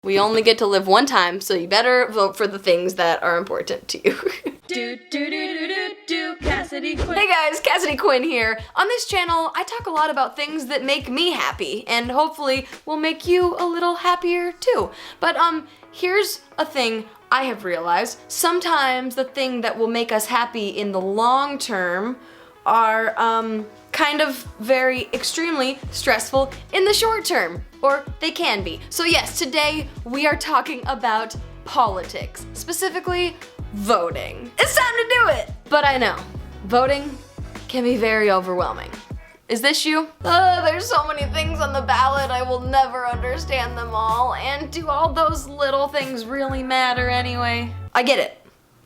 We only get to live one time, so you better vote for the things that are important to you. Cassidy Quinn. Hey guys, Cassidy Quinn here. On this channel, I talk a lot about things that make me happy, and hopefully will make you a little happier too. But here's a thing I have realized. Sometimes the thing that will make us happy in the long term are kind of very extremely stressful in the short term, or they can be. So yes, today we are talking about politics, specifically voting. It's time to do it! But I know, voting can be very overwhelming. Is this you? There's so many things on the ballot, I will never understand them all, and do all those little things really matter anyway? I get it.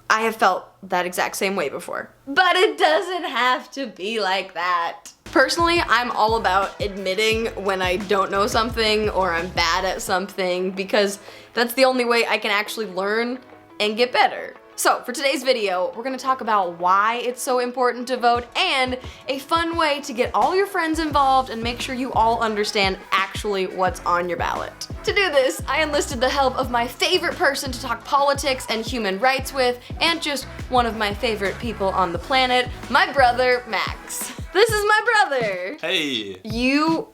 I have felt that exact same way before. But it doesn't have to be like that. Personally, I'm all about admitting when I don't know something or I'm bad at something, because that's the only way I can actually learn and get better. So for today's video, we're gonna talk about why it's so important to vote and a fun way to get all your friends involved and make sure you all understand actually what's on your ballot. To do this, I enlisted the help of my favorite person to talk politics and human rights with, and just one of my favorite people on the planet, my brother, Max. This is my brother. Hey. You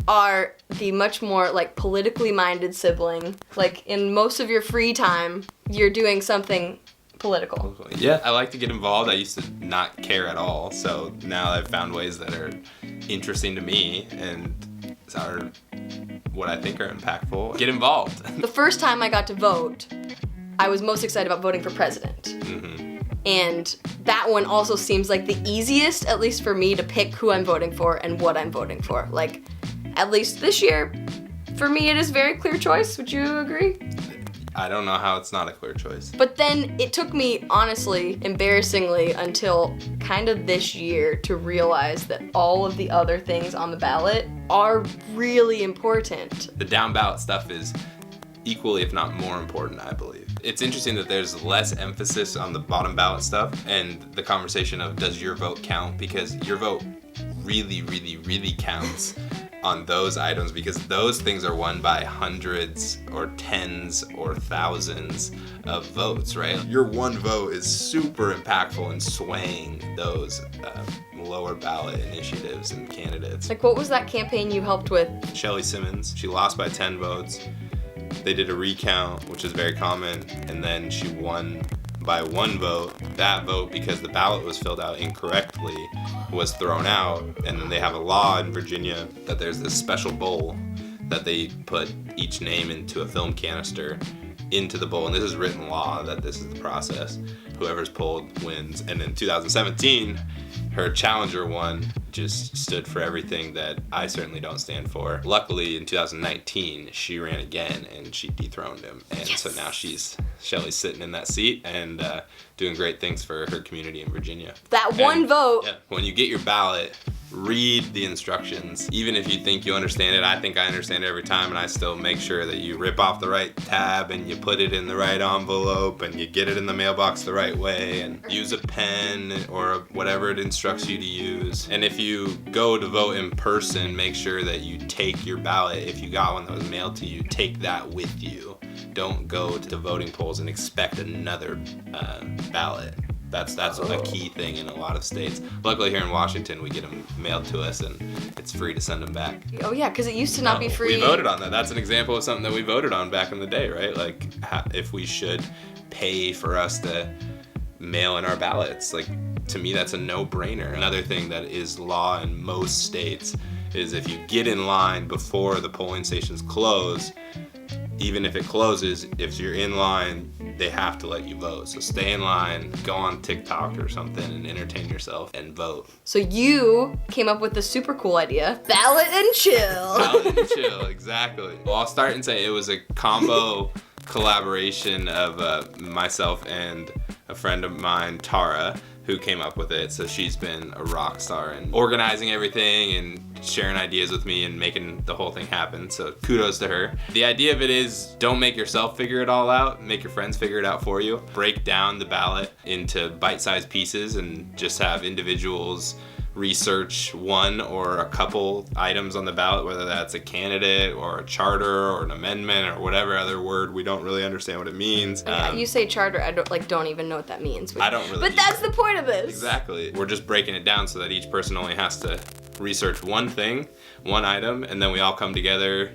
are the much more like politically minded sibling. Like in most of your free time, you're doing something political. Yeah, I like to get involved. I used to not care at all, so now I've found ways that are interesting to me and are what I think are impactful. Get involved. The first time I got to vote, I was most excited about voting for president. Mm-hmm. And that one also seems like the easiest, at least for me, to pick who I'm voting for and what I'm voting for. Like, at least this year, for me it is a very clear choice. Would you agree? I don't know how it's not a clear choice. But then it took me, honestly, embarrassingly, until kind of this year to realize that all of the other things on the ballot are really important. The down ballot stuff is equally, if not more important, I believe. It's interesting that there's less emphasis on the bottom ballot stuff and the conversation of does your vote count, because your vote really, really, really counts on those items, because those things are won by hundreds or tens or thousands of votes, right? Your one vote is super impactful in swaying those lower ballot initiatives and candidates. Like, what was that campaign you helped with? Shelley Simmons, she lost by 10 votes. They did a recount, which is very common, and then she won by one vote. That vote, because the ballot was filled out incorrectly, was thrown out. And then they have a law in Virginia that there's this special bowl that they put each name into a film canister into the bowl, and this is written law that this is the process. Whoever's pulled wins. And in 2017, her challenger one just stood for everything that I certainly don't stand for. Luckily, in 2019, she ran again and she dethroned him. And yes. So now Shelley's sitting in that seat and doing great things for her community in Virginia. That one vote. Yeah, when you get your ballot, read the instructions. Even if you think you understand it, I think I understand it every time, and I still make sure that you rip off the right tab and you put it in the right envelope and you get it in the mailbox the right way and use a pen or whatever it instructs you to use. And if you go to vote in person, make sure that you take your ballot. If you got one that was mailed to you, take that with you. Don't go to voting polls and expect another ballot. That's a key thing in a lot of states. Luckily here in Washington, we get them mailed to us and it's free to send them back. Oh yeah, because it used to not be free. We voted on that. That's an example of something that we voted on back in the day, right? Like if we should pay for us to mail in our ballots. Like, to me, that's a no-brainer. Another thing that is law in most states is if you get in line before the polling stations close, even if it closes, if you're in line, they have to let you vote. So stay in line, go on TikTok or something and entertain yourself and vote. So you came up with the super cool idea, Ballot and Chill. Ballot and Chill, exactly. Well, I'll start and say it was a combo collaboration of myself and a friend of mine, Tara, who came up with it. So she's been a rock star in organizing everything and sharing ideas with me and making the whole thing happen. So kudos to her. The idea of it is don't make yourself figure it all out, make your friends figure it out for you. Break down the ballot into bite-sized pieces and just have individuals research one or a couple items on the ballot, whether that's a candidate or a charter or an amendment or whatever other word we don't really understand what it means. You say charter, I don't even know what that means. I don't really. But that's the point of this. Exactly. We're just breaking it down so that each person only has to research one thing, one item, and then we all come together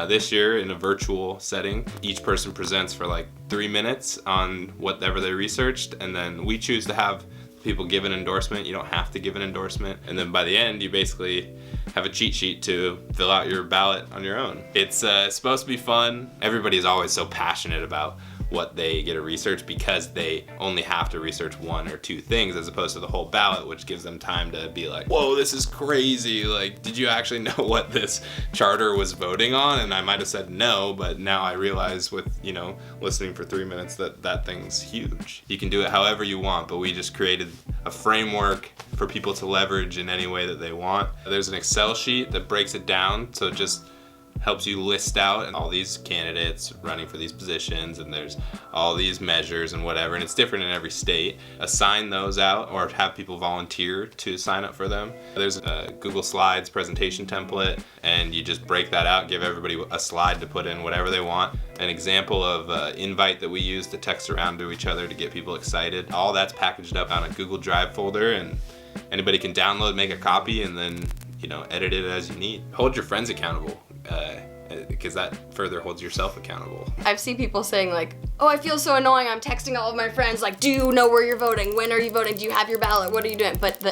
this year in a virtual setting. Each person presents for like 3 minutes on whatever they researched, and then we choose to have people give an endorsement. You don't have to give an endorsement. And then by the end, you basically have a cheat sheet to fill out your ballot on your own. It's supposed to be fun. Everybody is always so passionate about what they get to research because they only have to research one or two things as opposed to the whole ballot, which gives them time to be like, whoa, this is crazy. Like, did you actually know what this charter was voting on? And I might have said no, but now I realize with, listening for 3 minutes that thing's huge. You can do it however you want, but we just created a framework for people to leverage in any way that they want. There's an Excel sheet that breaks it down, so it just helps you list out all these candidates running for these positions, and there's all these measures and whatever, and it's different in every state. Assign those out or have people volunteer to sign up for them. There's a Google Slides presentation template, and you just break that out, give everybody a slide to put in whatever they want. An example of invite that we use to text around to each other to get people excited. All that's packaged up on a Google Drive folder, and anybody can download, make a copy, and then edit it as you need. Hold your friends accountable. Because that further holds yourself accountable. I've seen people saying like, oh, I feel so annoying. I'm texting all of my friends like, do you know where you're voting? When are you voting? Do you have your ballot? What are you doing? But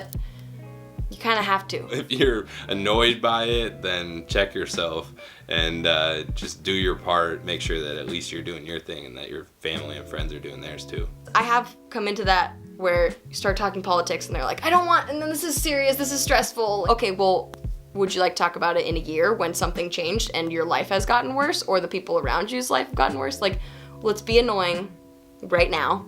you kind of have to. If you're annoyed by it, then check yourself and just do your part. Make sure that at least you're doing your thing and that your family and friends are doing theirs too. I have come into that where you start talking politics and they're like, I don't want, and then this is serious, this is stressful. Okay, well, would you like to talk about it in a year when something changed and your life has gotten worse or the people around you's life have gotten worse? Like, let's be annoying right now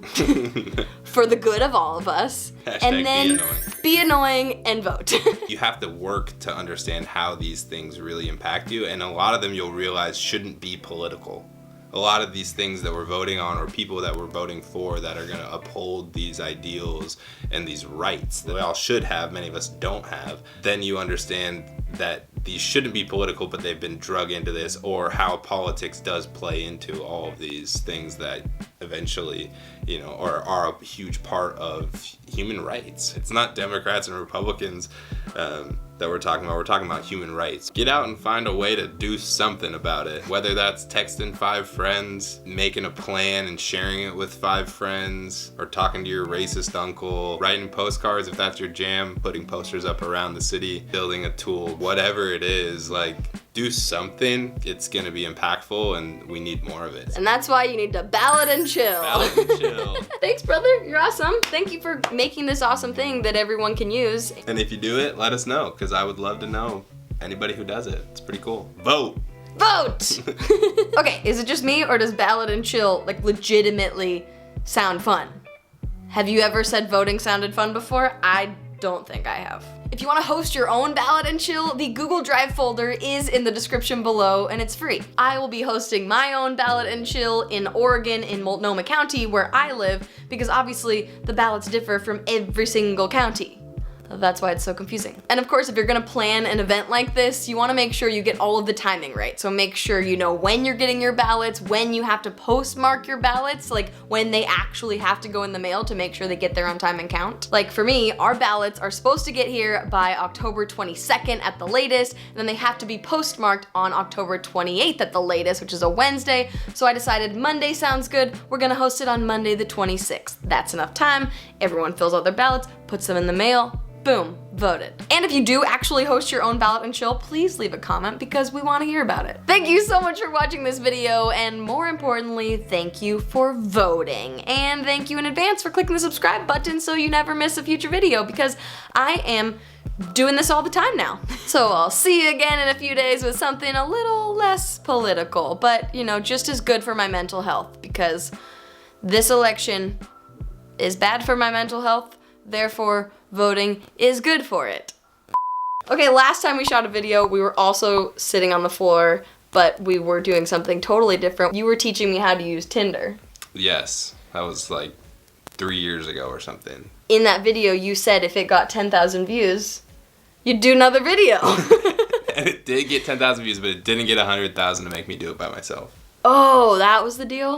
for the good of all of us. And then be annoying and vote. You have to work to understand how these things really impact you, and a lot of them you'll realize shouldn't be political. A lot of these things that we're voting on or people that we're voting for that are going to uphold these ideals and these rights that we all should have, many of us don't have, then you understand that these shouldn't be political, but they've been drug into this, or how politics does play into all of these things that eventually, are a huge part of human rights. It's not Democrats and Republicans that we're talking about. We're talking about human rights. Get out and find a way to do something about it. Whether that's texting 5 friends, making a plan and sharing it with 5 friends, or talking to your racist uncle, writing postcards if that's your jam, putting posters up around the city, building a tool, whatever it is, like, do something. It's gonna be impactful and we need more of it. And that's why you need to ballot and chill. Ballot and chill. Thanks, brother. You're awesome. Thank you for making this awesome thing that everyone can use. And if you do it, let us know, because I would love to know anybody who does it. It's pretty cool. Vote! Vote! Okay, is it just me or does ballot and chill legitimately sound fun? Have you ever said voting sounded fun before? I don't think I have. If you want to host your own ballot and chill, the Google Drive folder is in the description below and it's free. I will be hosting my own ballot and chill in Oregon in Multnomah County where I live because obviously the ballots differ from every single county. That's why it's so confusing. And of course, if you're gonna plan an event like this, you wanna make sure you get all of the timing right. So make sure you know when you're getting your ballots, when you have to postmark your ballots, like when they actually have to go in the mail to make sure they get there on time and count. Like for me, our ballots are supposed to get here by October 22nd at the latest, and then they have to be postmarked on October 28th at the latest, which is a Wednesday. So I decided Monday sounds good. We're gonna host it on Monday the 26th. That's enough time. Everyone fills out their ballots, puts them in the mail, boom, voted. And if you do actually host your own ballot and chill, please leave a comment because we want to hear about it. Thank you so much for watching this video, and more importantly, thank you for voting. And thank you in advance for clicking the subscribe button so you never miss a future video, because I am doing this all the time now. So I'll see you again in a few days with something a little less political, but just as good for my mental health, because this election is bad for my mental health, therefore voting is good for it. Okay, last time we shot a video, we were also sitting on the floor, but we were doing something totally different. You were teaching me how to use Tinder. Yes, that was like 3 years ago or something. In that video, you said if it got 10,000 views, you'd do another video. And it did get 10,000 views, but it didn't get 100,000 to make me do it by myself. Oh, that was the deal?